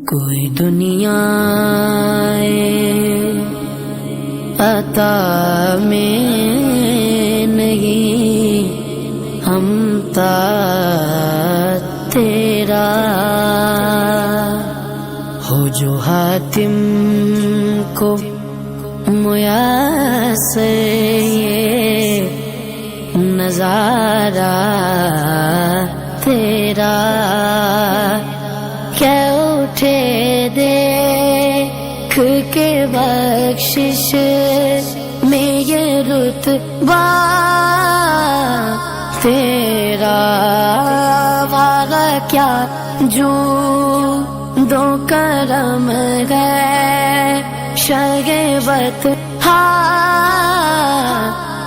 کوئی دنیا عطا میں نہیں ہمتا تیرا، ہو جو حاتم کو میسر یہ نظارہ تیرا، کہ اٹھے دیکھ کے بخشش میں یہ رتبہ تیرا، واغہ کیا جو دو کرم گئے شگوت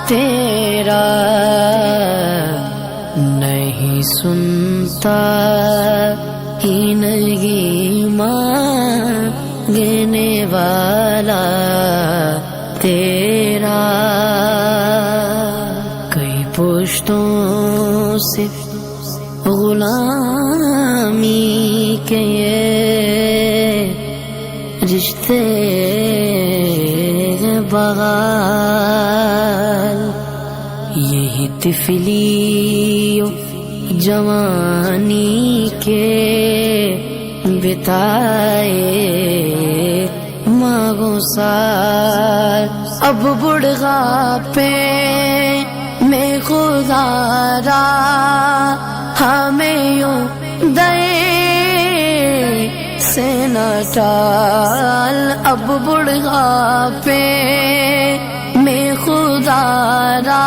تیرا، نہیں سنتا ہی نہیں مانگنے والا تیرا، کئی پشتوں سے غلامی کے یہ رشتے بغال، یہی طفلی و جوانی کے بتائے ماگو سال، اب بڑھاپے میں گزارا ہمیں یوں دے سے نہ ٹال، اب بڑھاپے میں گزارا